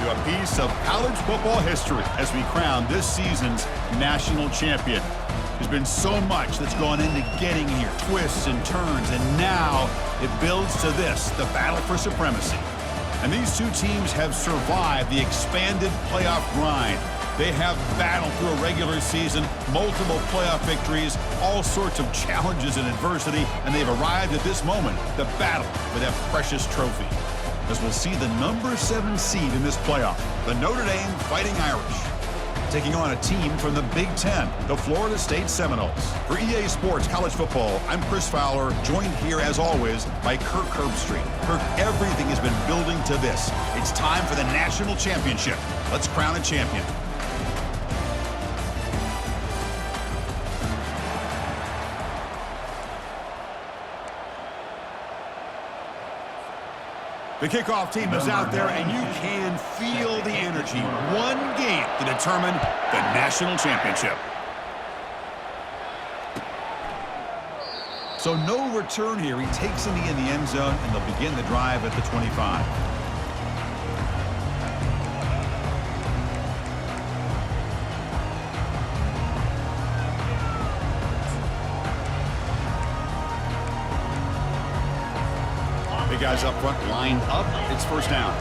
into a piece of college football history as we crown this season's national champion. There's been so much that's gone into getting here, twists and turns, and now it builds to this, the battle for supremacy. And these two teams have survived the expanded playoff grind. They have battled through a regular season, multiple playoff victories, all sorts of challenges and adversity, and they've arrived at this moment, the battle for that precious trophy. As we'll see the number 7 seed in this playoff, the Notre Dame Fighting Irish, taking on a team from the Big Ten, the Florida State Seminoles. For EA Sports College Football, I'm Chris Fowler, joined here as always by Kirk Herbstreit. Kirk, everything has been building to this. It's time for the national championship. Let's crown a champion. The kickoff team is out there, and you can feel the energy. One game to determine the national championship. So no return here. He takes in the end zone, and they'll begin the drive at the 25. Big guys up front, lined up. It's first down.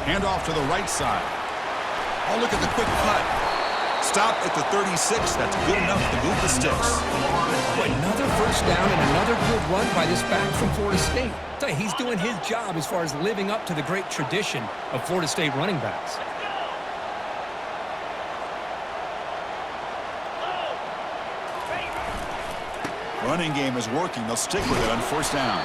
Hand off to the right side. Oh, look at the quick cut. Stop at the 36. That's good enough to move the sticks. Another first down and another good run by this back from Florida State. I tell you, he's doing his job as far as living up to the great tradition of Florida State running backs. Running game is working. They'll stick with it on first down.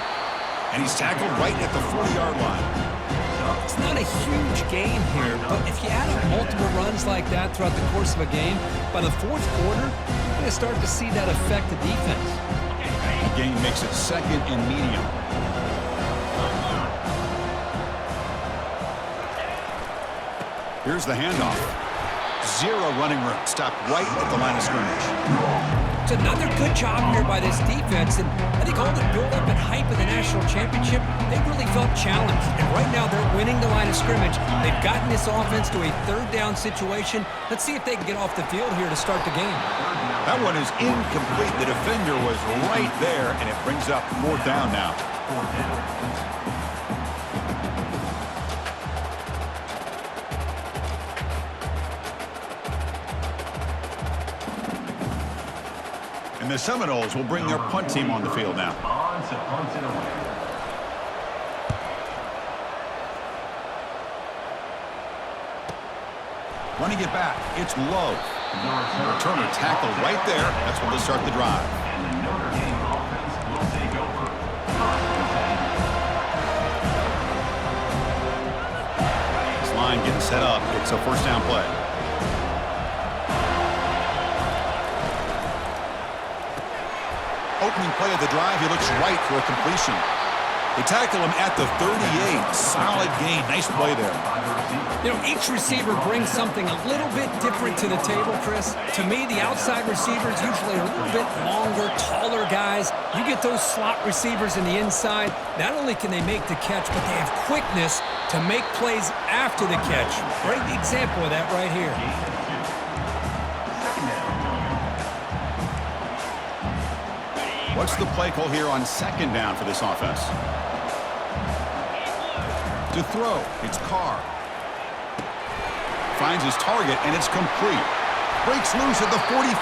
And he's tackled right at the 40-yard line. It's not a huge gain here, but if you add up multiple runs like that throughout the course of a game, by the fourth quarter, you're going to start to see that affect the defense. The gain makes it second and medium. Here's the handoff. Zero running room. Stopped right at the line of scrimmage. It's another good job here by this defense, and I think all the build-up and hype of the national championship, they really felt challenged. And right now, they're winning the line of scrimmage. They've gotten this offense to a third down situation. Let's see if they can get off the field here to start the game. That one is incomplete. The defender was right there, and it brings up fourth down now. And the Seminoles will bring their punt team on the field now. Running it back. It's low. Returner tackled right there. That's where they start the drive. This line getting set up. It's a first down play. Opening play of the drive, he looks right for a completion. They tackle him at the 38. Solid gain. Nice play there. You know, each receiver brings something a little bit different to the table, Chris. To me, the outside receivers usually are a little bit longer, taller guys. You get those slot receivers in the inside, not only can they make the catch, but they have quickness to make plays after the catch. Great example of that right here. What's the play call here on second down for this offense? To throw, it's Carr. Finds his target, and it's complete. Breaks loose at the 45.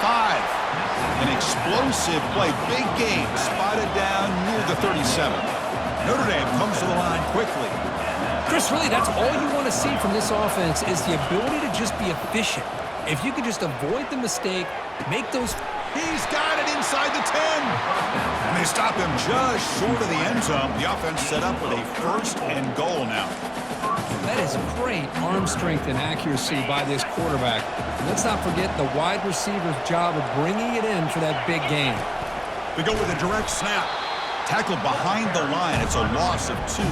An explosive play, big game, spotted down near the 37. Notre Dame comes to the line quickly. Chris, really, that's all you want to see from this offense is the ability to just be efficient. If you could just avoid the mistake, make those... He's got it inside the 10. And they stop him just short of the end zone. The offense set up with a first and goal now. That is great arm strength and accuracy by this quarterback. And let's not forget the wide receiver's job of bringing it in for that big game. We go with a direct snap. Tackled behind the line. It's a loss of 2.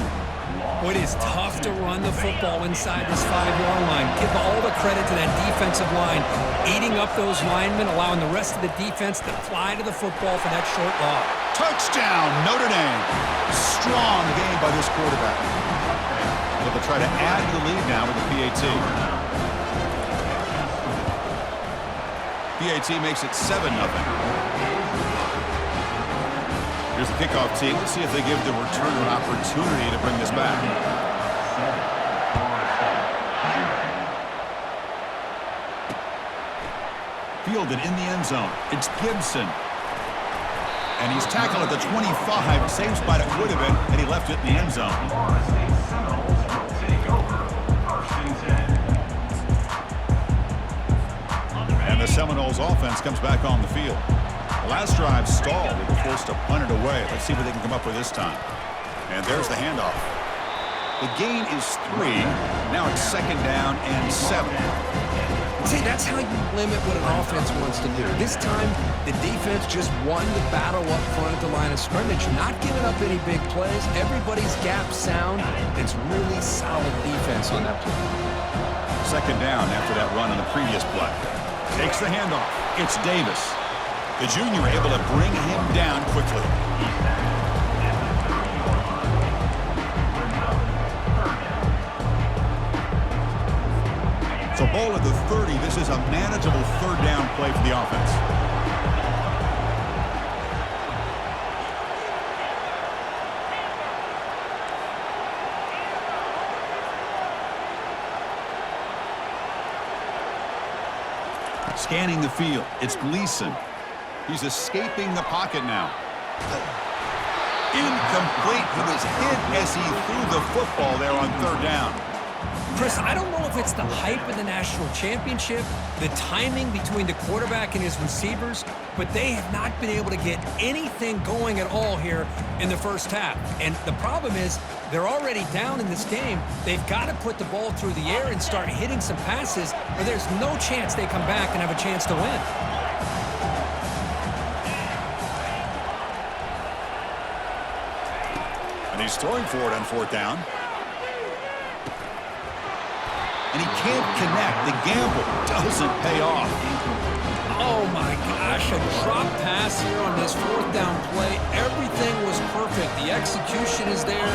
Well, it is tough to run the football inside this 5-yard line. Give all the credit to that defensive line, eating up those linemen, allowing the rest of the defense to fly to the football for that short loss. Touchdown, Notre Dame. Strong game by this quarterback. They'll try to add to the lead now with the PAT. PAT makes it 7-0. Here's the kickoff team. Let's see if they give the returner an opportunity to bring this back. Fielded in the end zone. It's Gibson. And he's tackled at the 25. Same spot it would have been, and he left it in the end zone. And the Seminoles offense comes back on the field. The last drive stalled. They were forced to punt it away. Let's see what they can come up with this time. And there's the handoff. The gain is 3. Now it's 2nd down and 7. See, that's how you limit what an offense wants to do. This time, the defense just won the battle up front at the line of scrimmage, not giving up any big plays. Everybody's gap sound. It's really solid defense on that play. 2nd down after that run on the previous play. Takes the handoff. It's Davis. The junior able to bring him down quickly. So ball at the 30. This is a manageable 3rd down play for the offense. Scanning the field. It's Gleason. He's escaping the pocket now. Incomplete. He was hit as he threw the football there on 3rd down. Chris, I don't know if it's the hype of the national championship, the timing between the quarterback and his receivers, but they have not been able to get anything going at all here in the first half. And the problem is they're already down in this game. They've got to put the ball through the air and start hitting some passes, or there's no chance they come back and have a chance to win. And he's throwing for it on 4th down. And he can't connect. The gamble doesn't pay off. Oh, my gosh. A drop pass here on this 4th down play. Everything was perfect. The execution is there.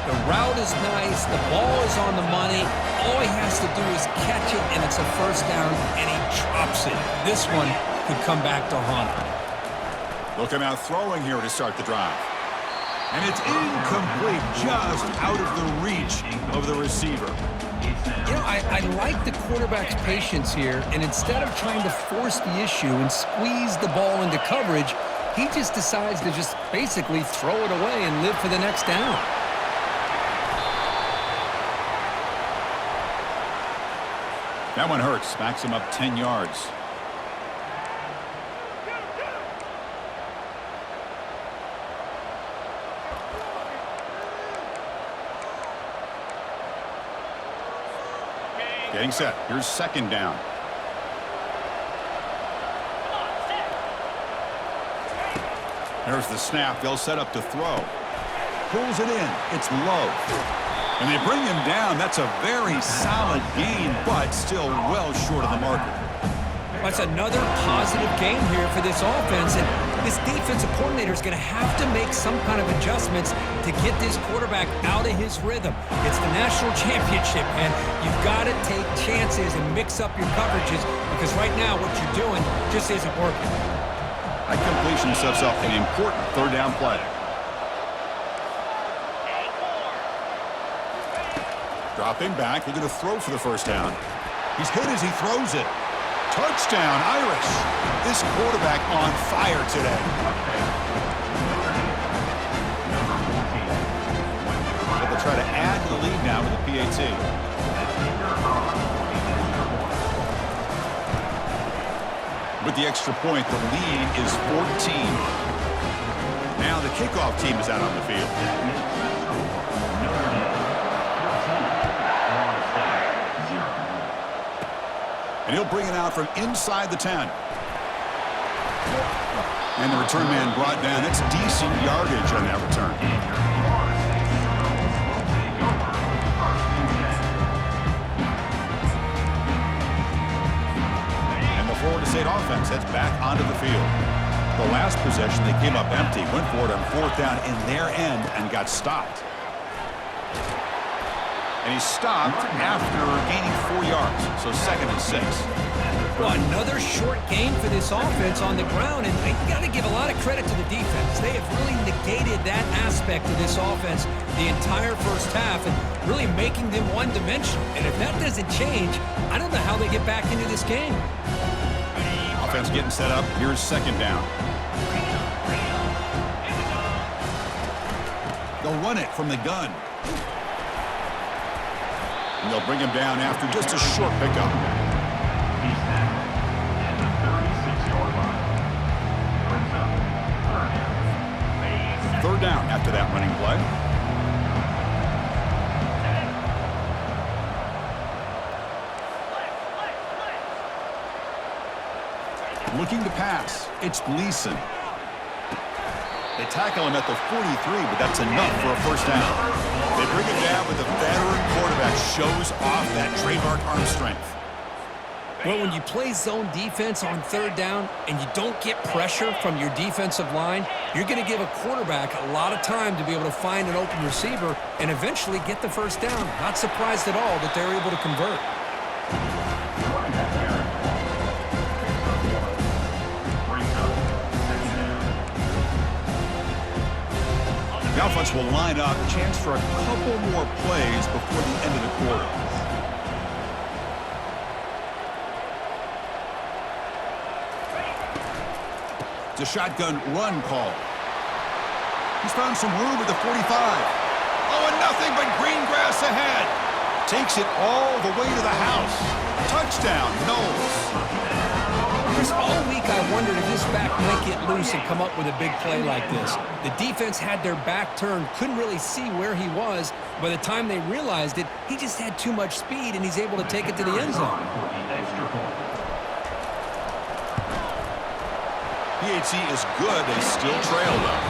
The route is nice. The ball is on the money. All he has to do is catch it, and it's a 1st down, and he drops it. This one could come back to haunt him. Looking out throwing here to start the drive. And it's incomplete, just out of the reach of the receiver. You know, I like the quarterback's patience here, and instead of trying to force the issue and squeeze the ball into coverage, he just decides to just basically throw it away and live for the next down. That one hurts. Backs him up 10 yards. Getting set. Here's 2nd down. There's the snap. They'll set up to throw. Pulls it in. It's low. And they bring him down. That's a very solid gain, but still well short of the marker. That's another positive game here for this offense, and this defensive coordinator is going to have to make some kind of adjustments to get this quarterback out of his rhythm. It's the national championship, and you've got to take chances and mix up your coverages, because right now what you're doing just isn't working. That completion sets up an important 3rd down play. Dropping back, they're going to throw for the 1st down. He's hit as he throws it. Touchdown, Irish. This quarterback on fire today. But they'll try to add to the lead now with the PAT. With the extra point, the lead is 14. Now the kickoff team is out on the field. And he'll bring it out from inside the 10. And the return man brought down. That's decent yardage on that return. And the Florida State offense heads back onto the field. The last possession, they came up empty, went for it on 4th down in their end and got stopped. And he's stopped after gaining 4 yards, so 2nd and 6. Well, another short gain for this offense on the ground, and I got to give a lot of credit to the defense. They have really negated that aspect of this offense the entire first half and really making them one-dimensional. And if that doesn't change, I don't know how they get back into this game. Offense getting set up. Here's 2nd down. They'll run it from the gun. And they'll bring him down after just a short pickup. He's now at the 36-yard line. Brings up 3rd down after that running play. Looking to pass. It's Gleason. They tackle him at the 43, but that's enough for a 1st down. They bring him down, but the veteran quarterback shows off that trademark arm strength. Well, when you play zone defense on 3rd down and you don't get pressure from your defensive line, you're going to give a quarterback a lot of time to be able to find an open receiver and eventually get the 1st down. Not surprised at all that they're able to convert. The offense will line up, chance for a couple more plays before the end of the quarter. It's a shotgun run call. He's found some room at the 45. Oh, and nothing but green grass ahead. Takes it all the way to the house. Touchdown, Knowles. Chris, all week I wondered if this back might get loose and come up with a big play like this. The defense had their back turned, couldn't really see where he was. By the time they realized it, he just had too much speed, and he's able to take it to the end zone. PHC is good. They still trail, though.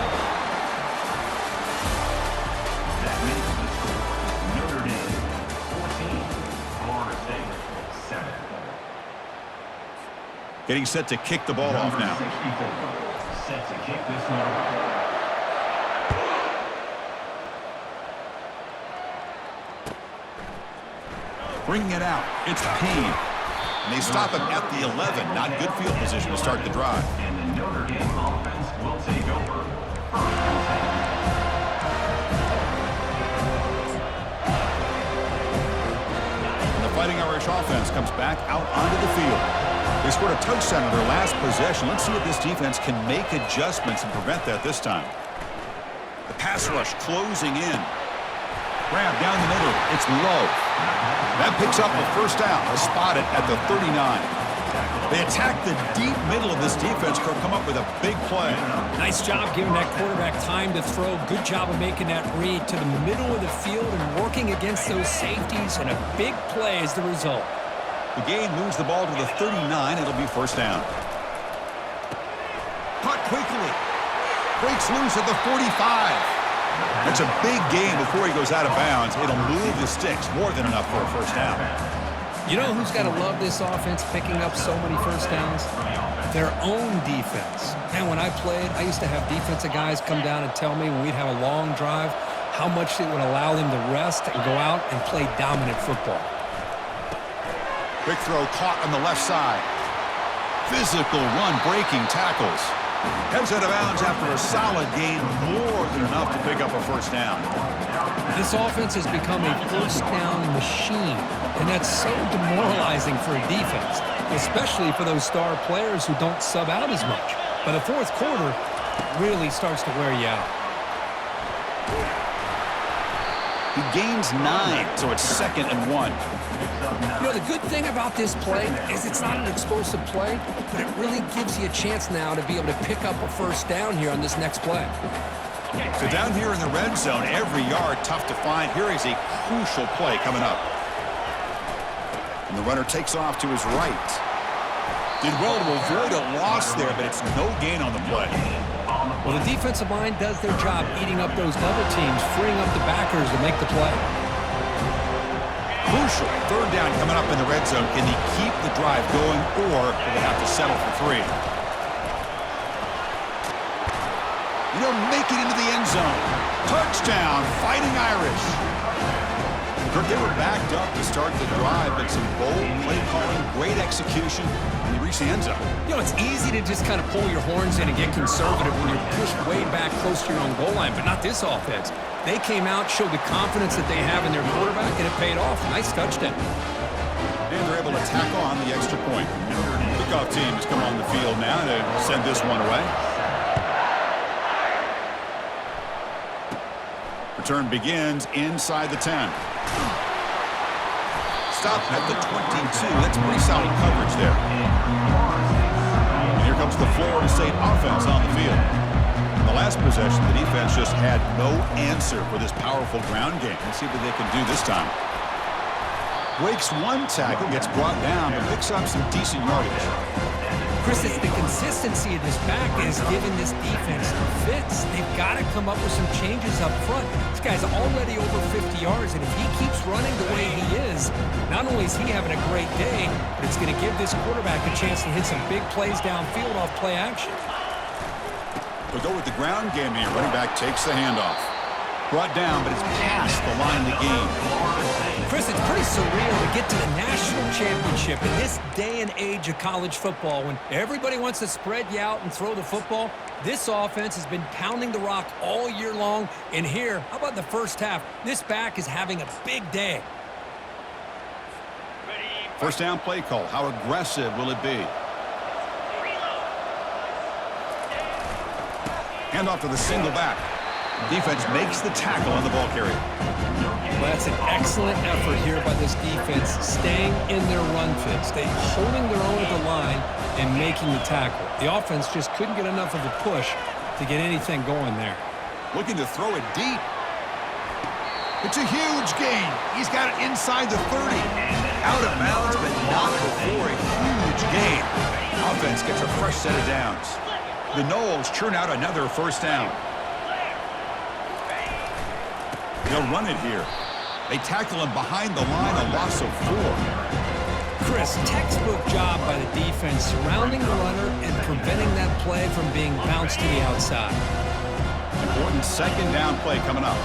That makes the score Notre Dame 14, Florida State 7. Getting set to kick the ball off now. 64, set to kick this one off. Bringing it out. It's Payne. And they stop him at the 11. Not good field position to start the drive. And the Notre Dame offense will take over. 1st and 10. And the Fighting Irish offense comes back out onto the field. They scored a touchdown in their last possession. Let's see if this defense can make adjustments and prevent that this time. The pass rush closing in. Grab down the middle. It's low. That picks up a 1st down. Spotted at the 39. They attack the deep middle of this defense. Come up with a big play. Nice job giving that quarterback time to throw. Good job of making that read to the middle of the field and working against those safeties, and a big play is the result. The gain moves the ball to the 39. It'll be 1st down. Caught quickly. Breaks loose at the 45. That's a big gain before he goes out of bounds. It'll move the sticks. More than enough for a 1st down. You know who's got to love this offense picking up so many 1st downs? Their own defense. And when I played, I used to have defensive guys come down and tell me when we'd have a long drive how much it would allow them to rest and go out and play dominant football. Quick throw caught on the left side. Physical run breaking tackles. Heads out of bounds after a solid gain. More than enough to pick up a 1st down. This offense has become a 1st down machine, and that's so demoralizing for a defense, especially for those star players who don't sub out as much. By the 4th quarter, it really starts to wear you out. He gains 9, so it's 2nd and 1. You know, the good thing about this play is it's not an explosive play, but it really gives you a chance now to be able to pick up a 1st down here on this next play. So down here in the red zone, every yard tough to find. Here is a crucial play coming up. And the runner takes off to his right. Did well to avoid a loss there, but it's no gain on the play. Well, the defensive line does their job eating up those double teams, freeing up the backers to make the play. Crucial 3rd down coming up in the red zone. Can he keep the drive going, or will they have to settle for 3? You know, make it into the end zone. Touchdown, Fighting Irish. Kirk, they were backed up to start the drive, but some bold play calling, great execution, and they reached the end zone. You know, it's easy to just kind of pull your horns in and get conservative when you're pushed way back close to your own goal line, but not this offense. They came out, showed the confidence that they have in their quarterback, and it paid off. Nice touchdown. And they're able to tack on the extra point. The kickoff team has come on the field now to send this one away. Return begins inside the 10. Stop at the 22. That's pretty solid coverage there. And here comes the Florida State offense on the field. In the last possession, the defense just had no answer for this powerful ground game. Let's see what they can do this time. Breaks one tackle, gets brought down, but picks up some decent yardage. Chris, it's the consistency of this back is giving this defense fits. They've got to come up with some changes up front. This guy's already over 50 yards, and if he keeps running the way he is, not only is he having a great day, but it's going to give this quarterback a chance to hit some big plays downfield off play action. We'll go with the ground game here. Running back takes the handoff. Brought down, but it's past the line of the game. Chris, it's pretty surreal to get to the national championship in this day and age of college football when everybody wants to spread you out and throw the football. This offense has been pounding the rock all year long. And here, how about the first half? This back is having a big day. First down play call. How aggressive will it be? Handoff to the single back. Defense makes the tackle on the ball carrier. Well, that's an excellent effort here by this defense, staying in their run fit, staying holding their own at the line and making the tackle. The offense just couldn't get enough of a push to get anything going there. Looking to throw it deep. It's a huge gain. He's got it inside the 30. Out of bounds, but not before a huge gain. Offense gets a fresh set of downs. The Noles churn out another first down. They'll run it here. They tackle him behind the line, a loss of 4. Chris, textbook job by the defense surrounding the runner and preventing that play from being bounced to the outside. Important second down play coming up.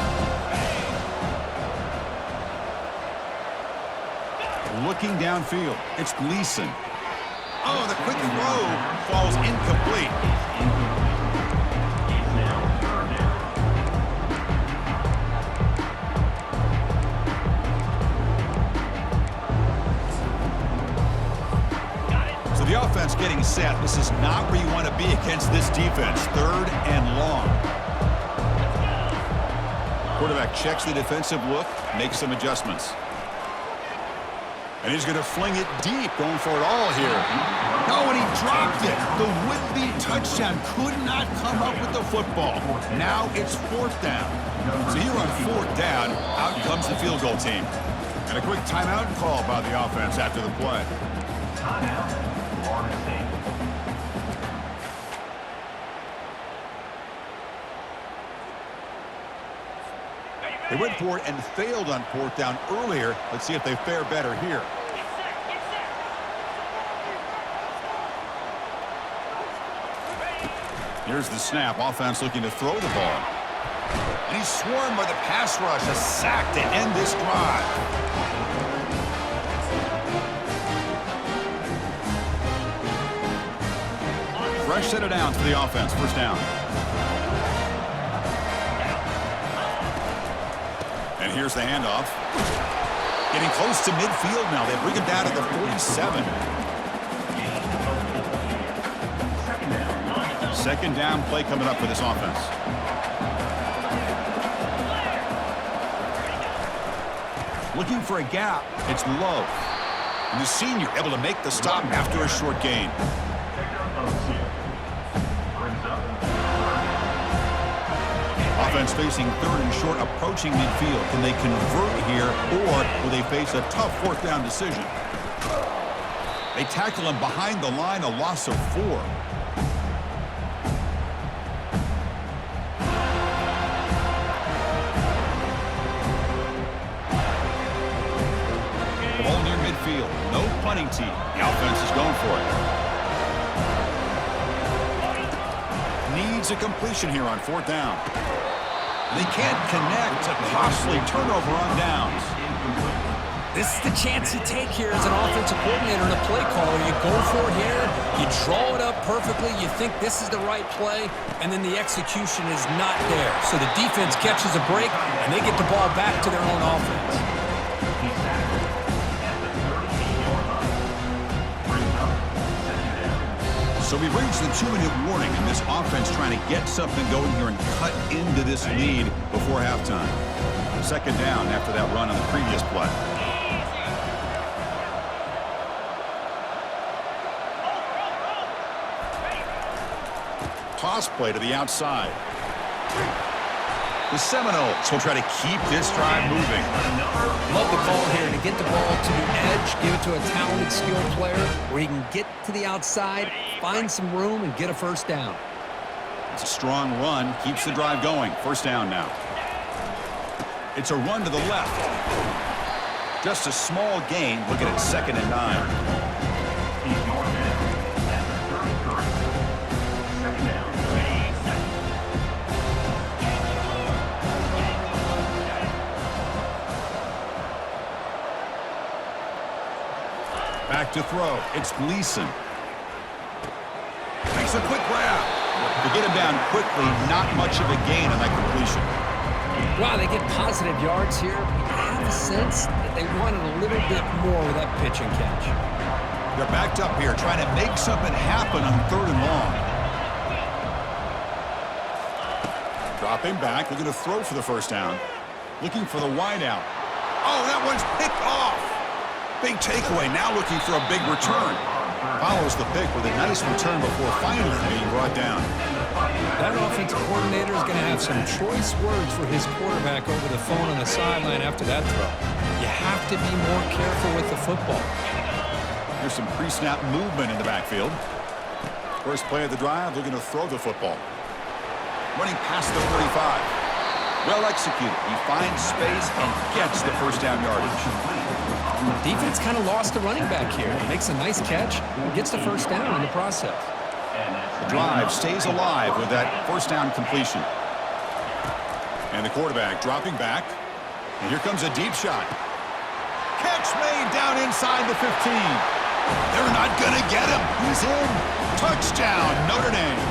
Looking downfield, it's Gleason. Oh, the quick throw falls incomplete. The offense getting set. This is not where you want to be against this defense. Third and long. Quarterback checks the defensive look, makes some adjustments. And he's going to fling it deep, going for it all here. No, and he dropped it. The would-be touchdown could not come up with the football. Now it's fourth down. So here on fourth down, out comes the field goal team. And a quick timeout call by the offense after the play. Timeout. They went for it and failed on fourth down earlier. Let's see if they fare better here. Here's the snap. Offense looking to throw the ball. And he's swarmed by the pass rush. A sack to end this drive. Fresh set of downs for the offense. First down. And here's the handoff. Getting close to midfield now. They bring him down to the 47. Second down play coming up for this offense. Looking for a gap. It's low. And the senior able to make the stop after a short gain. Offense facing third and short, approaching midfield. Can they convert here, or will they face a tough fourth down decision? They tackle him behind the line, a loss of 4. The ball near midfield. No punting team. The offense is going for it. Needs a completion here on fourth down. They can't connect. A costly turnover on downs. This is the chance you take here as an offensive coordinator and a play caller. You go for it here, you draw it up perfectly, you think this is the right play, and then the execution is not there. So the defense catches a break, and they get the ball back to their own offense. He's tackled at the 38-yard line. Brings up second down. So we've reached the 2-minute warning, and this offense trying to get something going here and cut into this lead before halftime. Second down after that run on the previous play. Toss play to the outside. The Seminoles will try to keep this drive moving. Love the call here to get the ball to the edge, give it to a talented, skilled player where he can get to the outside, find some room, and get a first down. It's a strong run, keeps the drive going. First down now. It's a run to the left. Just a small gain. Looking at 2nd and 9. He's marked at the 33. Second down. Back to throw. It's Gleason. Makes a quick grab. To get him down quickly, not much of a gain on that completion. Wow, they get positive yards here. I have a sense that they wanted a little bit more with that pitch and catch. They're backed up here, trying to make something happen on 3rd and long. Dropping back, looking to throw for the first down. Looking for the wide out. Oh, that one's picked off. Big takeaway, now looking for a big return. Follows the pick with a nice return before finally being brought down. That offensive coordinator is going to have some choice words for his quarterback over the phone on the sideline after that throw. You have to be more careful with the football. Here's some pre-snap movement in the backfield. First play of the drive, looking to throw the football. Running past the 35. Well executed. He finds space and gets the first down yardage. Defense kind of lost the running back here. Makes a nice catch, gets the first down in the process. The drive stays alive with that first down completion. And the quarterback dropping back. And here comes a deep shot. Catch made down inside the 15. They're not going to get him. He's in. Touchdown, Notre Dame.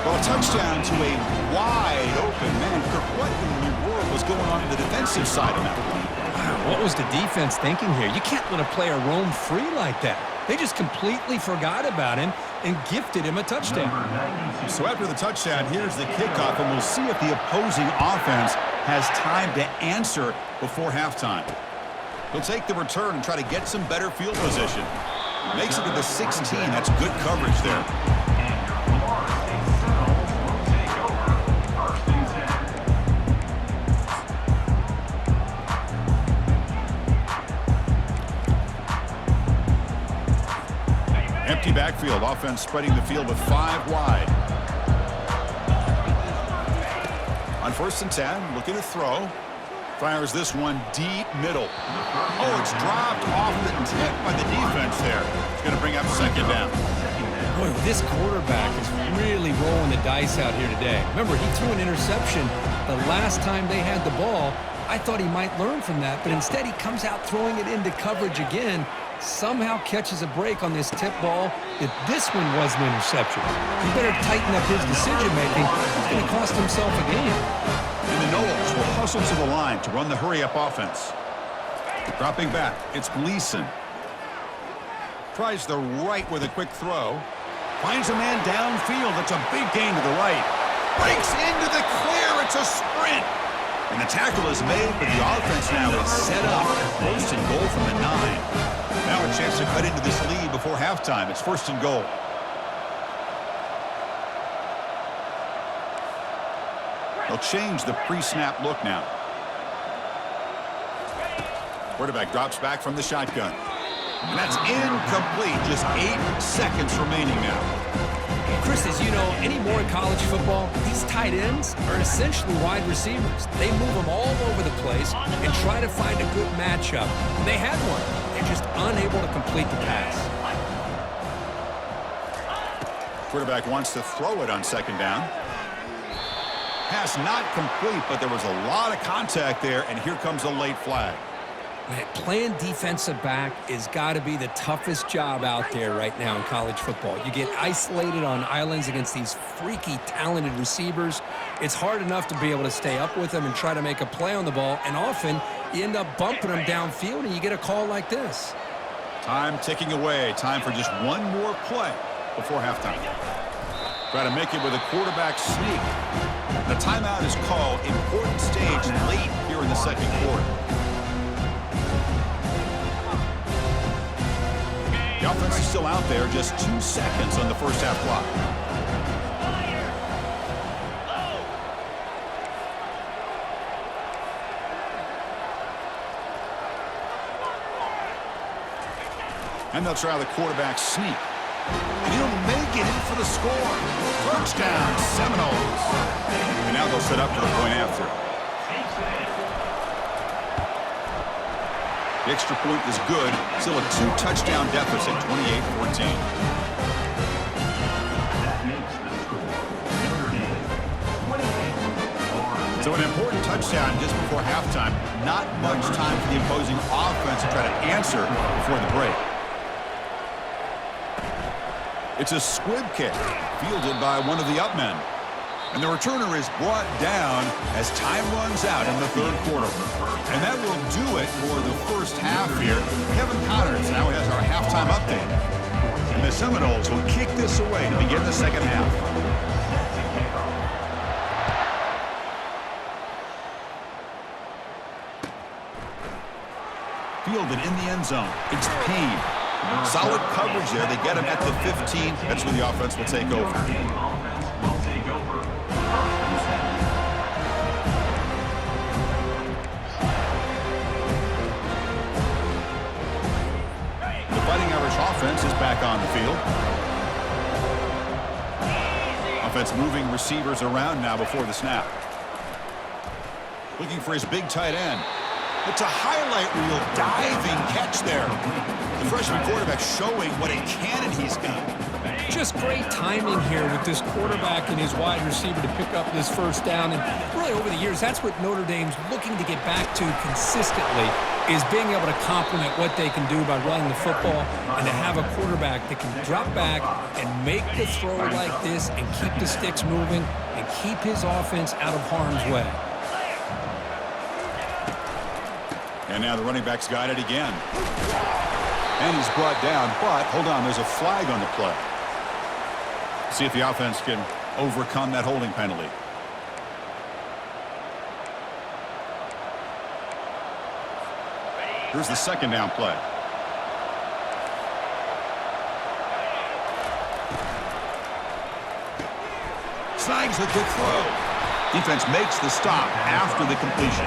Well, a touchdown to a wide open man. Kirk, what in the world was going on in the defensive side of that play? What was the defense thinking here? You can't let a player roam free like that. They just completely forgot about him and gifted him a touchdown. So after the touchdown, here's the kickoff, and we'll see if the opposing offense has time to answer before halftime. He'll take the return and try to get some better field position. Makes it to the 16. That's good coverage there. Empty backfield, offense spreading the field with 5 wide. On 1st and 10, looking to throw. Fires this one deep middle. Oh, it's dropped off the tip by the defense there. It's going to bring up 2nd down. Boy, this quarterback is really rolling the dice out here today. Remember, he threw an interception the last time they had the ball. I thought he might learn from that, but instead he comes out throwing it into coverage again. Somehow catches a break on this tip ball. If this one was an interception, he better tighten up his decision-making. He's going to cost himself a game. And the Noles will hustle to the line to run the hurry-up offense. Dropping back, it's Gleason. Tries the right with a quick throw. Finds a man downfield. It's a big gain to the right. Breaks into the clear. It's a sprint. And the tackle is made, but the offense now is set up. First and goal from the 9. Now a chance to cut into this lead before halftime. It's 1st and goal. They'll change the pre-snap look now. Quarterback drops back from the shotgun. And that's incomplete. Just 8 seconds remaining now. Chris, as you know, anymore in college football, these tight ends are essentially wide receivers. They move them all over the place and try to find a good matchup. And they had one. They're just unable to complete the pass. Quarterback wants to throw it on 2nd down. Pass not complete, but there was a lot of contact there, and here comes a late flag. Man, playing defensive back has got to be the toughest job out there right now in college football. You get isolated on islands against these freaky, talented receivers. It's hard enough to be able to stay up with them and try to make a play on the ball, and often you end up bumping them downfield and you get a call like this. Time ticking away. Time for just one more play before halftime. Try to make it with a quarterback sneak. The timeout is called. Important stage late here in the second quarter. The offense is still out there, just 2 seconds on the first half clock. And they'll try the quarterback sneak. And he'll make it in for the score. Touchdown, Seminoles. And now they'll set up for the point after. The extra point is good. Still a 2-touchdown deficit, 28-14. So an important touchdown just before halftime. Not much time for the opposing offense to try to answer before the break. It's a squib kick, fielded by one of the upmen. And the returner is brought down as time runs out in the third quarter. And that will do it for the first half here. Kevin Connors now has our halftime update. And the Seminoles will kick this away to begin the second half. Fielded in the end zone. It's Payne. Solid coverage there. They get him at the 15. That's where the offense will take over. Offense is back on the field. Offense moving receivers around now before the snap. Looking for his big tight end. It's a highlight reel diving catch there. The freshman quarterback showing what a cannon he's got. Just great timing here with this quarterback and his wide receiver to pick up this first down. And really over the years, that's what Notre Dame's looking to get back to consistently, is being able to complement what they can do by running the football and to have a quarterback that can drop back and make the throw like this and keep the sticks moving and keep his offense out of harm's way. And now the running back's got it again. And he's brought down, but hold on, there's a flag on the play. See if the offense can overcome that holding penalty. Here's the second down play. Snags a good throw. Defense makes the stop after the completion.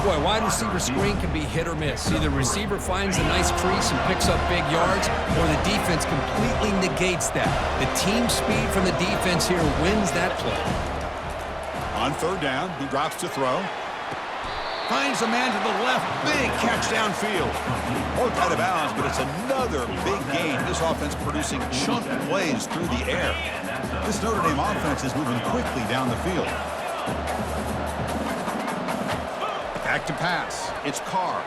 Boy, wide receiver screen can be hit or miss. Either receiver finds a nice crease and picks up big yards, or the defense completely negates that. The team speed from the defense here wins that play. On third down, he drops to throw. Finds a man to the left. Big catch downfield. Worked out of bounds, but it's another big gain. This offense producing chunk plays through the air. This Notre Dame offense is moving quickly down the field. Back to pass. It's Carr.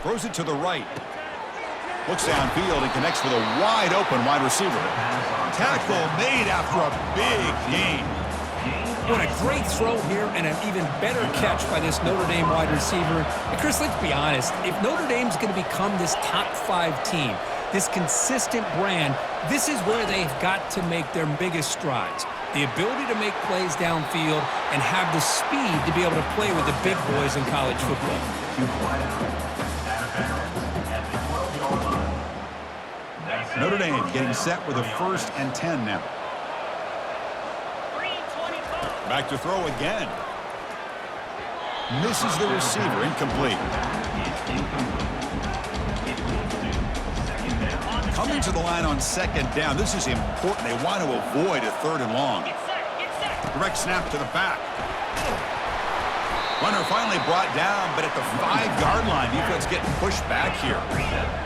Throws it to the right. Looks downfield and connects with a wide open wide receiver. Tackle made after a big gain. What a great throw here and an even better catch by this Notre Dame wide receiver. And Chris, let's be honest. If Notre Dame's going to become this top 5 team, this consistent brand, this is where they've got to make their biggest strides. The ability to make plays downfield and have the speed to be able to play with the big boys in college football. Notre Dame getting set with a 1st and 10 now. Back to throw again. Misses the receiver, incomplete. Coming to the line on 2nd down. This is important. They want to avoid a 3rd and long. Direct snap to the back. Runner finally brought down, but at the 5-yard line, defense getting pushed back here.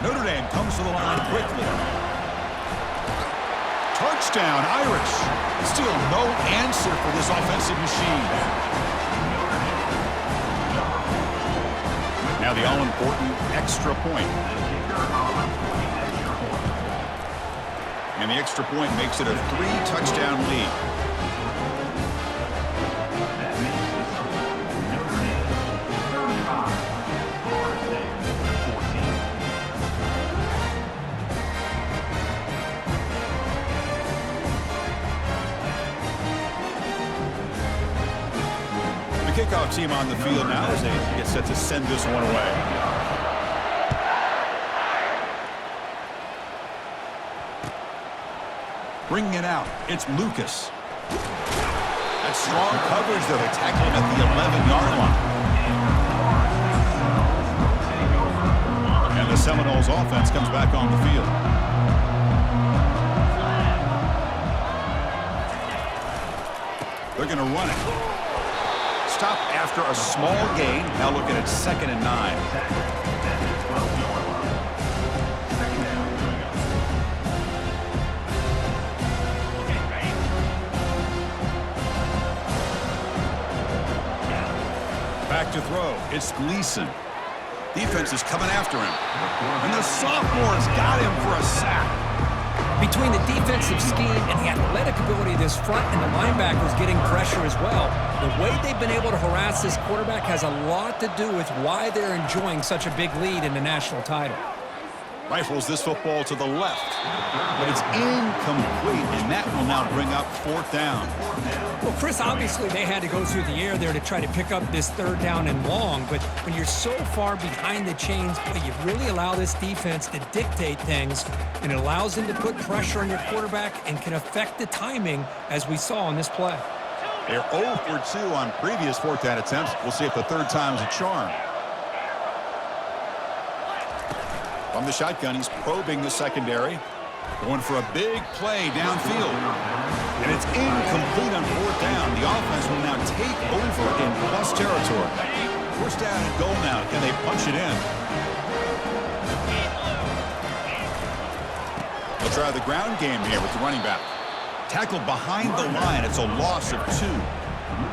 Notre Dame comes to the line quickly. Touchdown, Irish. Still no answer for this offensive machine. Now the all-important extra point. And the extra point makes it a 3-touchdown lead. That makes this Notre Dame 35, Florida State 14. The kickoff team on the field now as they get set to send this one away. Bringing it out, it's Lucas. That's strong coverage, though. They tackle him at the 11-yard line. And the Seminoles offense comes back on the field. They're going to run it. Stop after a small gain. Now looking at 2nd and 9. Back to throw. It's Gleason. Defense is coming after him. And the sophomore's got him for a sack. Between the defensive scheme and the athletic ability of this front and the linebackers getting pressure as well, the way they've been able to harass this quarterback has a lot to do with why they're enjoying such a big lead in the national title. Rifles this football to the left, but it's incomplete, and that will now bring up 4th down. Well, Chris, obviously they had to go through the air there to try to pick up this 3rd down and long, but when you're so far behind the chains, you really allow this defense to dictate things, and it allows them to put pressure on your quarterback and can affect the timing, as we saw in this play. They're 0 for 2 on previous 4th down attempts. We'll see if the 3rd time is a charm. From the shotgun, he's probing the secondary. Going for a big play downfield. And it's incomplete on 4th down. The offense will now take over in plus territory. 1st down and goal now. Can they punch it in? They'll try the ground game here with the running back. Tackled behind the line. It's a loss of 2.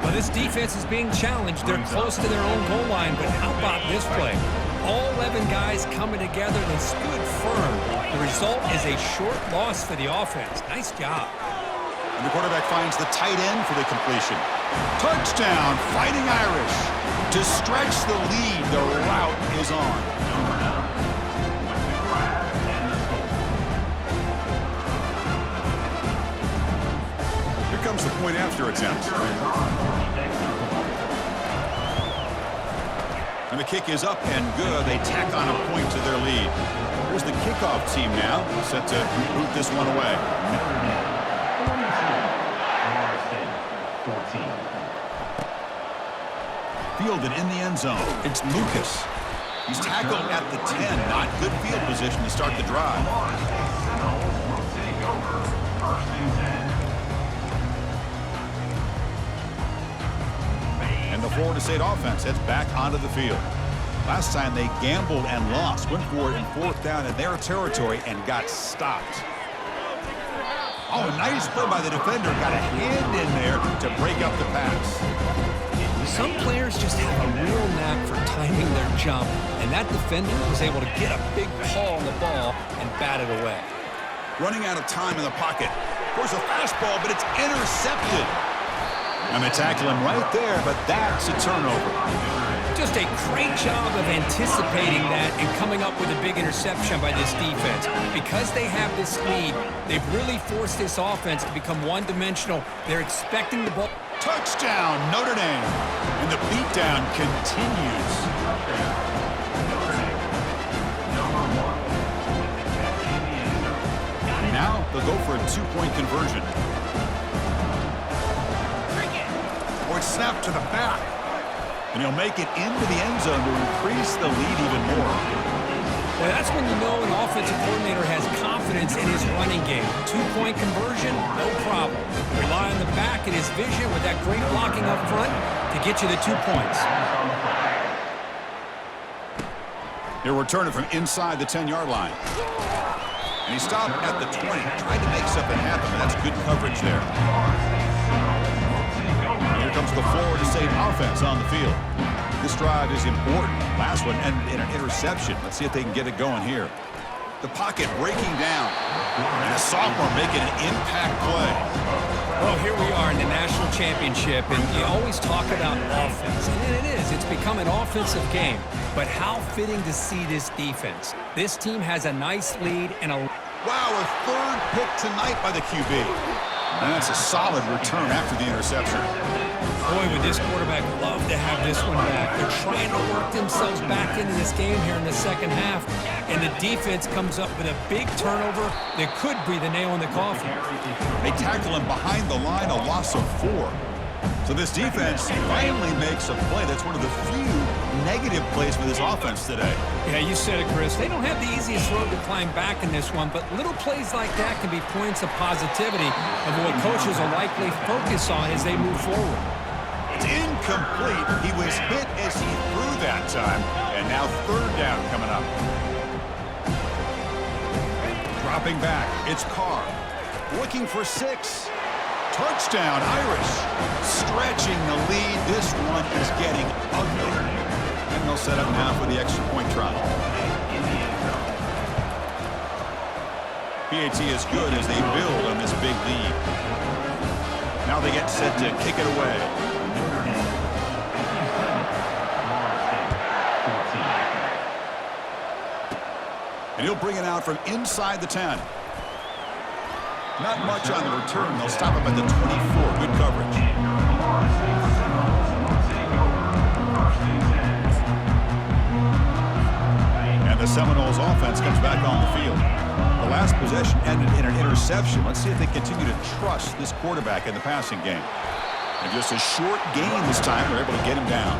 Well, this defense is being challenged. They're close to their own goal line, but how about this play? All 11 guys coming together, they stood firm. The result is a short loss for the offense. Nice job. And the quarterback finds the tight end for the completion. Touchdown, Fighting Irish. To stretch the lead, the route is on. Here comes the point after attempt. And the kick is up and good. They tack on a point to their lead. Here's the kickoff team now, set to boot this one away. Fielded in the end zone. It's Lucas. He's tackled at the 10. Not good field position to start the drive. And the Florida State offense heads back onto the field. Last time they gambled and lost. Went for it in 4th down in their territory and got stopped. Oh, nice play by the defender. Got a hand in there to break up the pass. Some players just have a real knack for timing their jump, and that defender was able to get a big paw on the ball and bat it away. Running out of time in the pocket. There's a fastball, but it's intercepted. And they tackle him right there, but that's a turnover. Just a great job of anticipating that and coming up with a big interception by this defense. Because they have this lead, they've really forced this offense to become one-dimensional. They're expecting the ball. Touchdown, Notre Dame. And the beatdown continues. Now they'll go for a 2-point conversion. Boy, snap to the back. And he'll make it into the end zone to increase the lead even more. Well, that's when you know an offensive coordinator has confidence in his running game. 2-point conversion, no problem. Rely on the back and his vision with that great blocking up front to get you the 2 points. He'll return it from inside the 10-yard line. And he stopped at the 20, tried to make something happen, but that's good coverage there. And here comes the Florida State offense on the field. This drive is important. Last one ended in an interception. Let's see if they can get it going here. The pocket breaking down. And a sophomore making an impact play. Well, here we are in the national championship, and you always talk about offense. And it is. It's become an offensive game. But how fitting to see this defense. This team has a nice lead and a... Wow, a third pick tonight by the QB. And that's a solid return after the interception. Boy, would this quarterback love to have this one back. They're trying to work themselves back into this game here in the second half. And the defense comes up with a big turnover that could be the nail in the coffin. They tackle him behind the line, a loss of 4. So this defense finally makes a play. That's one of the few negative plays for this offense today. Yeah, you said it, Chris. They don't have the easiest road to climb back in this one, but little plays like that can be points of positivity of what coaches will likely focus on as they move forward. It's incomplete. He was hit as he threw that time, and now third down coming up. Dropping back, it's Carr. Looking for 6. Touchdown, Irish. Stretching the lead. This one is getting ugly. And they'll set up now for the extra point try. PAT is good as they build on this big lead. Now they get set to kick it away. And he'll bring it out from inside the 10. Not much on the return. They'll stop him at the 24. Good coverage. And the Seminoles offense comes back on the field. The last possession ended in an interception. Let's see if they continue to trust this quarterback in the passing game. And just a short gain this time. They're able to get him down.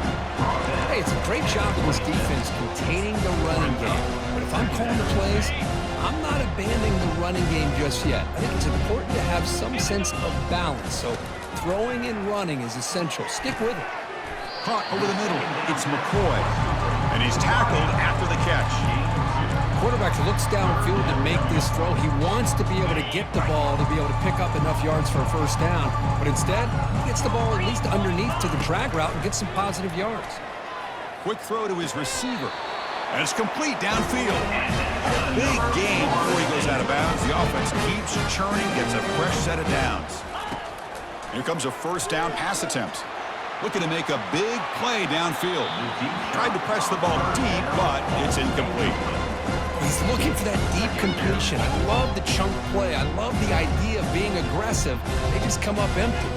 Hey, it's a great job of this defense containing the running game. But if I'm calling the plays, I'm not abandoning the running game just yet. I think it's important to have some sense of balance. So throwing and running is essential. Stick with it. Caught over the middle. It's McCoy. And he's tackled after the catch. Quarterback looks downfield to make this throw. He wants to be able to get the ball to be able to pick up enough yards for a first down. But instead, he gets the ball at least underneath to the drag route and gets some positive yards. Quick throw to his receiver. And it's complete downfield. Big game before he goes out of bounds. The offense keeps churning, gets a fresh set of downs. Here comes a first down pass attempt. Looking to make a big play downfield. Tried to press the ball deep, but it's incomplete. He's looking for that deep completion. I love the chunk play. I love the idea of being aggressive. They just come up empty.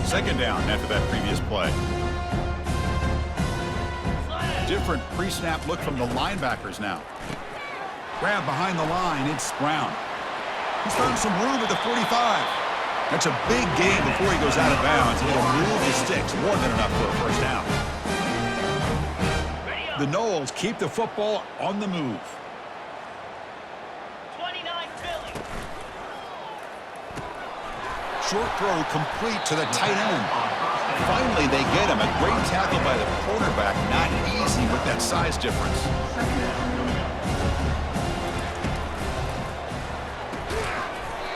Second down after that previous play. Different pre-snap look from the linebackers now. Grab behind the line, it's Brown. He's found some room at the 45. That's a big gain before he goes out of bounds. It'll move the sticks, more than enough for a first down. The Noles keep the football on the move. 29 Philly. Short throw complete to the tight end. Finally, they get him. A great tackle by the quarterback. Not easy with that size difference.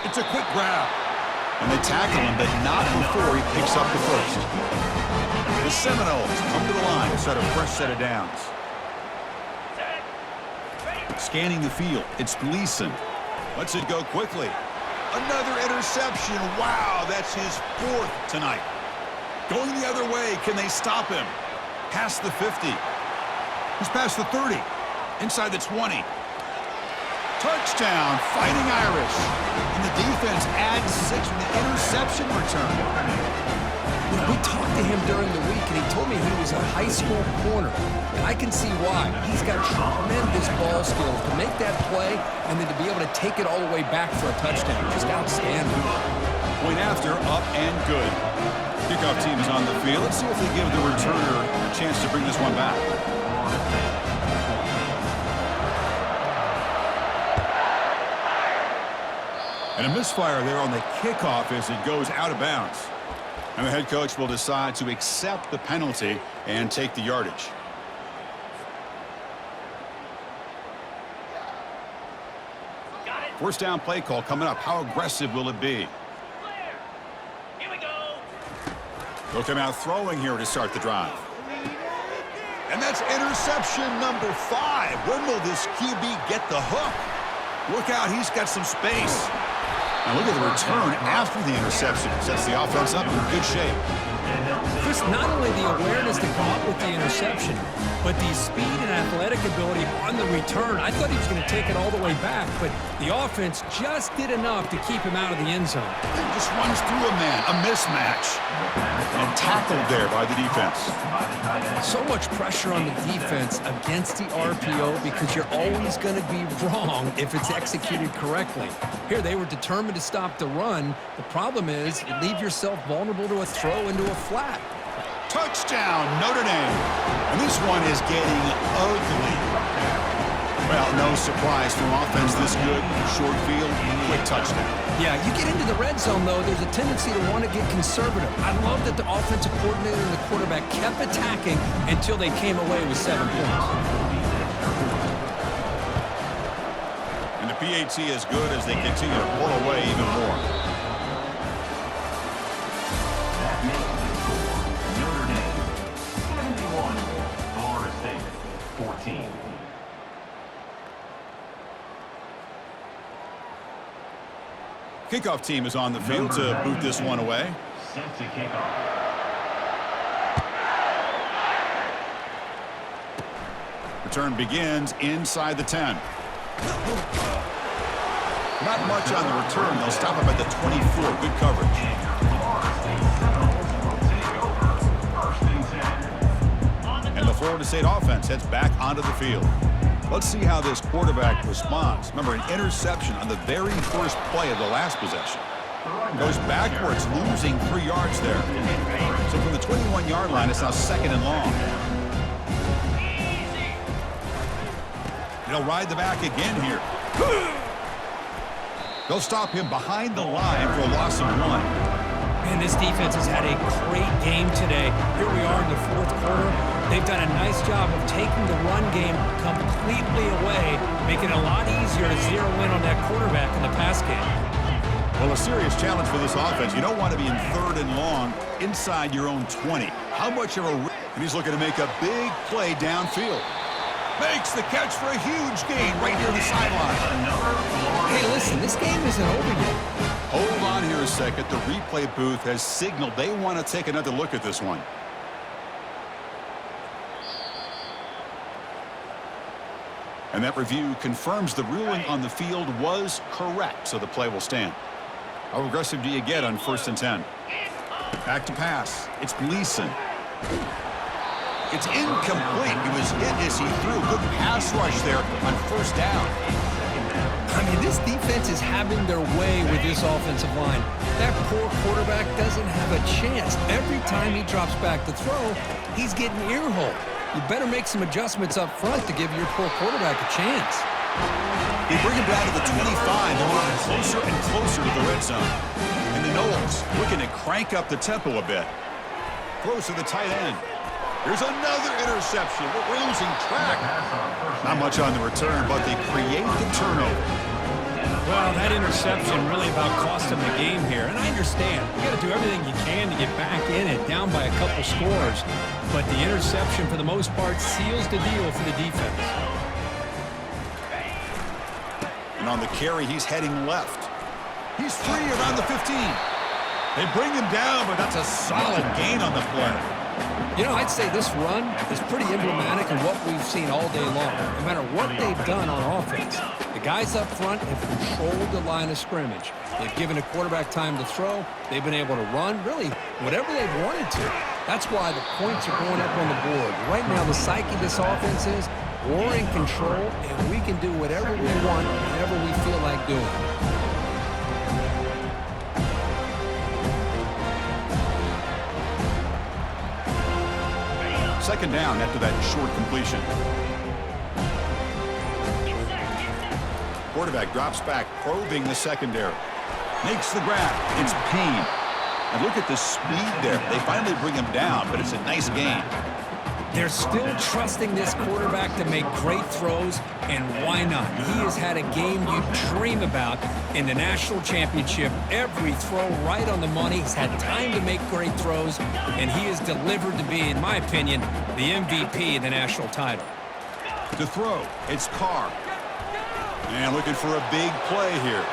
It's a quick grab. And they tackle him, but not before he picks up the first. The Seminoles come to the line to set a fresh set of downs. Scanning the field, it's Gleason. Lets it go quickly. Another interception. Wow, that's his 4th tonight. Going the other way, can they stop him? Past the 50. He's past the 30. Inside the 20. Touchdown, Fighting Irish. And the defense adds 6 with the interception return. We talked to him during the week, and he told me he was a high school corner. And I can see why. He's got tremendous ball skills to make that play and then to be able to take it all the way back for a touchdown. Just outstanding. Point after, up and good. Kickoff team is on the field. Let's see if they give the returner a chance to bring this one back. And a misfire there on the kickoff as it goes out of bounds. And the head coach will decide to accept the penalty and take the yardage. First down play call coming up. How aggressive will it be? Here we go. They'll come out throwing here to start the drive. And that's interception number 5. When will this QB get the hook? Look out, he's got some space. And look at the return after the interception. Sets the offense up in good shape. Chris, not only the awareness to come up with the interception, but the speed and athletic ability on the return. I thought he was going to take it all the way back, but the offense just did enough to keep him out of the end zone. He just runs through a man, a mismatch. And tackled there by the defense. So much pressure on the defense against the RPO because you're always going to be wrong if it's executed correctly. Here, they were determined to stop the run. The problem is you leave yourself vulnerable to a throw into a flat. Touchdown, Notre Dame. And this one is getting ugly. Well, no surprise from offense this good. Short field, quick touchdown. Yeah, you get into the red zone, though, there's a tendency to want to get conservative. I love that the offensive coordinator and the quarterback kept attacking until they came away with 7 points. And the PAT is good as they continue to pull away even more. That makes the score. Notre Dame 71, Florida State 14. Kickoff team is on the field to boot this one away. Set to kick off. Return begins inside the 10. Not much on the return. They'll stop him at the 24. Good coverage. And the Florida State offense heads back onto the field. Let's see how this quarterback responds. Remember, an interception on the very first play of the last possession. Goes backwards, losing 3 yards there. So from the 21-yard line, it's now 2nd and long. He'll ride the back again here. They'll stop him behind the line for a loss of 1. Man, this defense has had a great game today. Here we are in the 4th quarter. They've done a nice job of taking the run game completely away, making it a lot easier to zero in on that quarterback in the pass game. Well, a serious challenge for this offense. You don't want to be in 3rd and long inside your own 20. How much of a risk? And he's looking to make a big play downfield. Makes the catch for a huge gain right near the sideline. Hey, listen, this game isn't over yet. Hold on here a second. The replay booth has signaled they want to take another look at this one. And that review confirms the ruling on the field was correct, so the play will stand. How aggressive do you get on 1st and 10? Back to pass. It's Gleason. It's incomplete. He was hit as he threw. Good pass rush there on 1st down. I mean, this defense is having their way with this offensive line. That poor quarterback doesn't have a chance. Every time he drops back to throw, he's getting ear-hole. You better make some adjustments up front to give your poor quarterback a chance. They bring him down to the 25. They're moving closer and closer to the red zone. And the Knowles looking to crank up the tempo a bit. Throws to the tight end. Here's another interception. We're losing track. Not much on the return, but they create the turnover. Well, that interception really about cost them the game here. And I understand. You got to do everything you can to get back in it, down by a couple scores. But the interception, for the most part, seals the deal for the defense. And on the carry, he's heading left. He's free around the 15. They bring him down, but that's a solid gain on the play. You know, I'd say this run is pretty emblematic of what we've seen all day long. No matter what they've done on offense, the guys up front have controlled the line of scrimmage. They've given a quarterback time to throw. They've been able to run, really, whatever they've wanted to. That's why the points are going up on the board. Right now, the psyche of this offense is we're in control, and we can do whatever we want, whenever we feel like doing. 2nd down after that short completion. Quarterback drops back, probing the secondary. Makes the grab. It's Payne. And look at the speed there. They finally bring him down, but it's a nice gain. They're still trusting this quarterback to make great throws, and why not? He has had a game you dream about in the national championship. Every throw right on the money. He's had time to make great throws, and he has delivered to be, in my opinion, the MVP of the national title. To throw, it's Carr. And looking for a big play here.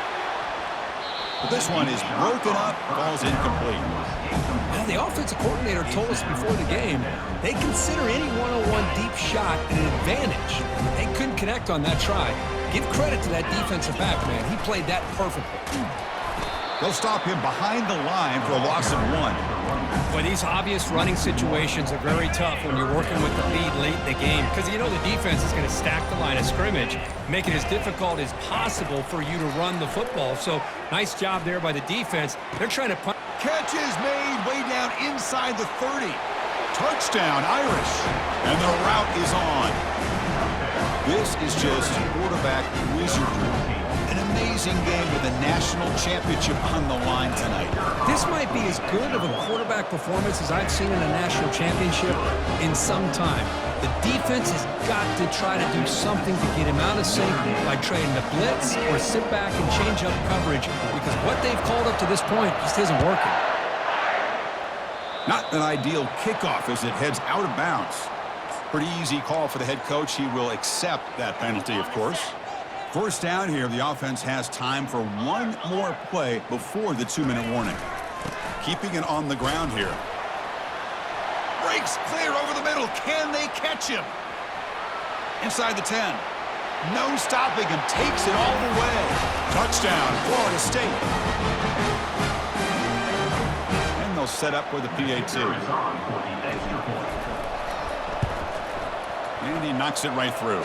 But this one is broken up, falls incomplete. Now, the offensive coordinator told us before the game they consider any one-on-one deep shot an advantage. But they couldn't connect on that try. Give credit to that defensive back, man. He played that perfectly. They'll stop him behind the line for a loss of 1. Boy, these obvious running situations are very tough when you're working with the lead late in the game because you know the defense is going to stack the line of scrimmage, make it as difficult as possible for you to run the football. So, nice job there by the defense. They're trying to punt. Catch is made way down inside the 30. Touchdown, Irish. And the route is on. This is just quarterback wizardry. An amazing game with a national championship on the line tonight. This might be as good of a quarterback performance as I've seen in a national championship in some time. The defense has got to try to do something to get him out of sync by trading the blitz or sit back and change up coverage because what they've called up to this point just isn't working. Not an ideal kickoff as it heads out of bounds. Pretty easy call for the head coach. He will accept that penalty, of course. First down here, the offense has time for one more play before the 2-minute warning. Keeping it on the ground here. Breaks clear over the middle. Can they catch him? Inside the 10. No stopping him. Takes it all the way. Touchdown, Florida State. And they'll set up with a PAT. And he knocks it right through.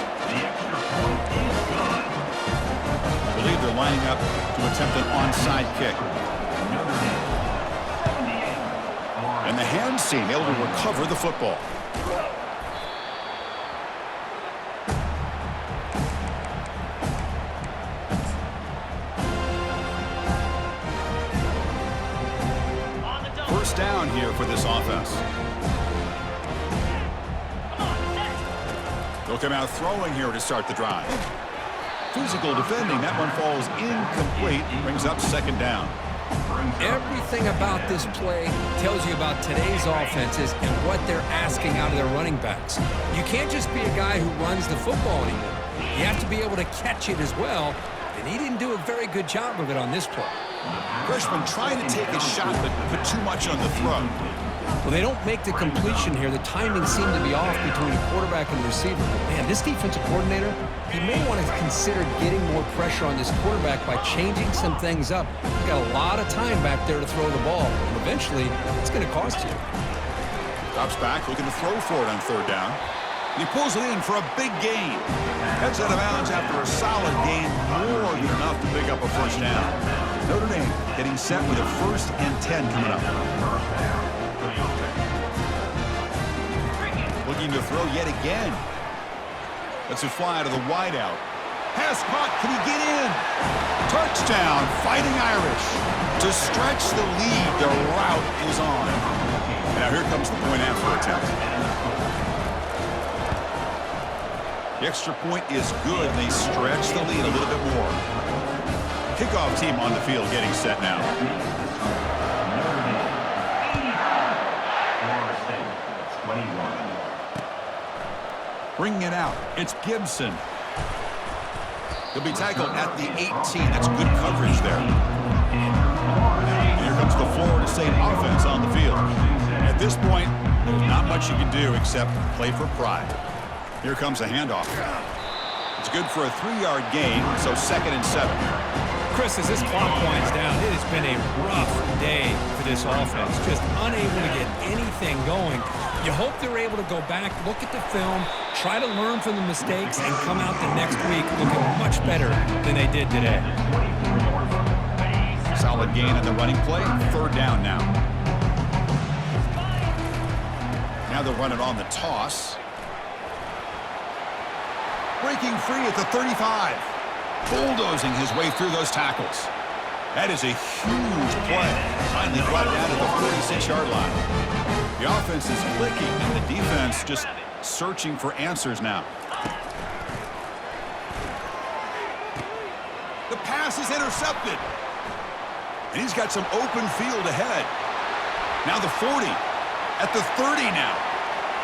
I believe they're lining up to attempt an onside kick. And the hands seem able to recover the football. First down here for this offense. They'll come out throwing here to start the drive. Physical defending. That one falls incomplete. Brings up second down. Everything about this play tells you about today's offenses and what they're asking out of their running backs. You can't just be a guy who runs the football anymore. You have to be able to catch it as well, and he didn't do a very good job of it on this play. Freshman trying to take a shot, but put too much on the throw. Well, they don't make the completion here. The timing seemed to be off between the quarterback and the receiver. But man, this defensive coordinator, he may want to consider getting more pressure on this quarterback by changing some things up. You've got a lot of time back there to throw the ball. And eventually, it's going to cost you. Drops back, looking to throw for it on third down. And he pulls it in for a big gain. Heads out of bounds after a solid gain, more than enough to pick up a first down. Notre Dame getting set with a 1st and 10 coming up. Looking to throw yet again. Lets it fly to the wideout. Pass caught. Can he get in? Touchdown, Fighting Irish. To stretch the lead, the route is on. Now here comes the point after attempt. The extra point is good. They stretch the lead a little bit more. Kickoff team on the field getting set now. Bringing it out. It's Gibson. He'll be tackled at the 18. That's good coverage there. And here comes the Florida State offense on the field. At this point, there's not much you can do except play for pride. Here comes a handoff. It's good for a 3-yard gain, so 2nd and 7. Chris, as this clock winds down, it has been a rough day for this offense. Just unable to get anything going. You hope they're able to go back, look at the film, try to learn from the mistakes, and come out the next week looking much better than they did today. Solid gain on the running play. 3rd down now. Now they'll run it on the toss. Breaking free at the 35. Bulldozing his way through those tackles. That is a huge play. Finally brought down to the 46-yard line. The offense is clicking, and the defense just searching for answers now. The pass is intercepted. And he's got some open field ahead. Now the 40. At the 30 now.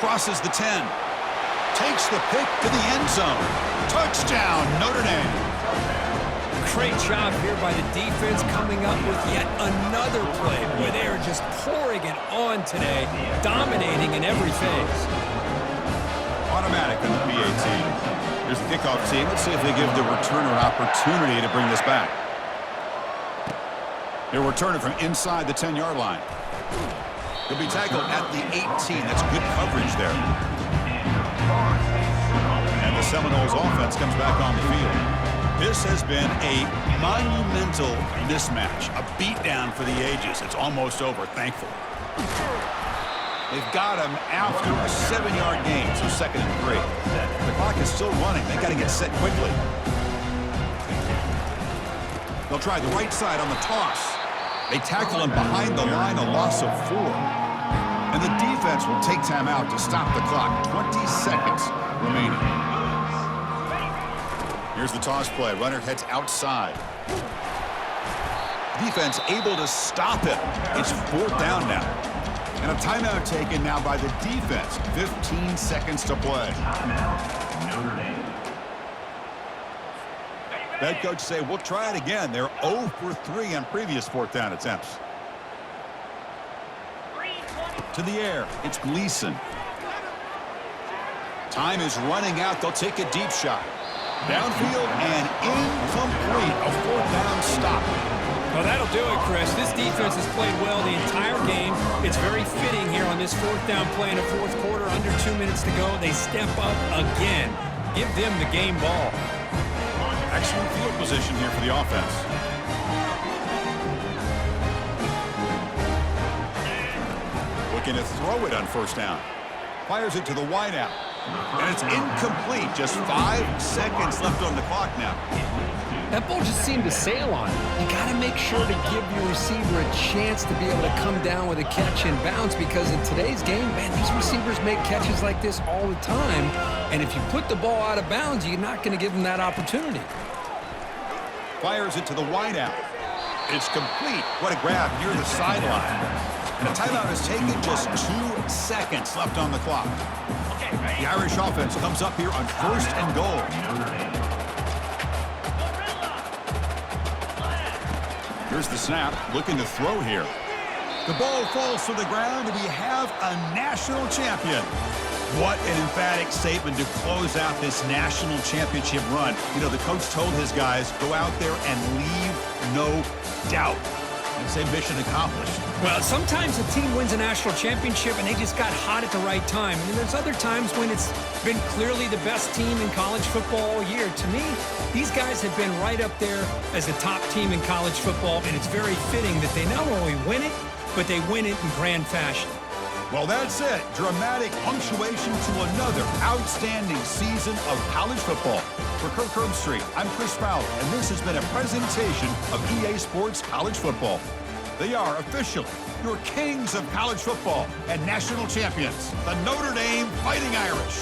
Crosses the 10. Takes the pick to the end zone. Touchdown, Notre Dame. Great job here by the defense coming up with yet another play where they are just pouring it on today, dominating in every phase. Automatic on the PAT. Here's the kickoff team. Let's see if they give the returner an opportunity to bring this back. They'll return it from inside the 10-yard line. He'll be tackled at the 18. That's good coverage there. And the Seminoles offense comes back on the field. This has been a monumental mismatch, a beatdown for the ages. It's almost over, thankfully. They've got him after a 7-yard gain, so 2nd and 3. The clock is still running. They've got to get set quickly. They'll try the right side on the toss. They tackle him behind the line, a loss of 4. And the defense will take time out to stop the clock. 20 seconds remaining. Here's the toss play. Runner heads outside. Defense able to stop it. It's 4th down now. And a timeout taken now by the defense. 15 seconds to play. Notre Dame. Head coach say, we'll try it again. They're 0 for 3 on previous 4th down attempts. To the air. It's Gleason. Time is running out. They'll take a deep shot. Downfield and incomplete. A 4th down stop. Well, that'll do it, Chris. This defense has played well the entire game. It's very fitting here on this 4th down play in the 4th quarter. Under 2 minutes to go. They step up again. Give them the game ball. Excellent field position here for the offense. Looking to throw it on 1st down. Fires it to the wideout. And it's incomplete. Just 5 seconds left on the clock now. That ball just seemed to sail on it. You got to make sure to give your receiver a chance to be able to come down with a catch and bounce, because in today's game, man, these receivers make catches like this all the time. And if you put the ball out of bounds, you're not going to give them that opportunity. Fires it to the wideout. It's complete. What a grab near the sideline. And a timeout is taken. Just 2 seconds left on the clock. The Irish offense comes up here on 1st and goal. Here's the snap. Looking to throw here. The ball falls to the ground, and we have a national champion. What an emphatic statement to close out this national championship run. You know, the coach told his guys, go out there and leave no doubt. And say mission accomplished. Well, sometimes a team wins a national championship and they just got hot at the right time. And there's other times when it's been clearly the best team in college football all year. To me, these guys have been right up there as the top team in college football, and it's very fitting that they not only win it, but they win it in grand fashion. Well, that's it. Dramatic punctuation to another outstanding season of college football. For Kirk Herbstreit, I'm Chris Fowler, and this has been a presentation of EA Sports College Football. They are officially your kings of college football and national champions, the Notre Dame Fighting Irish.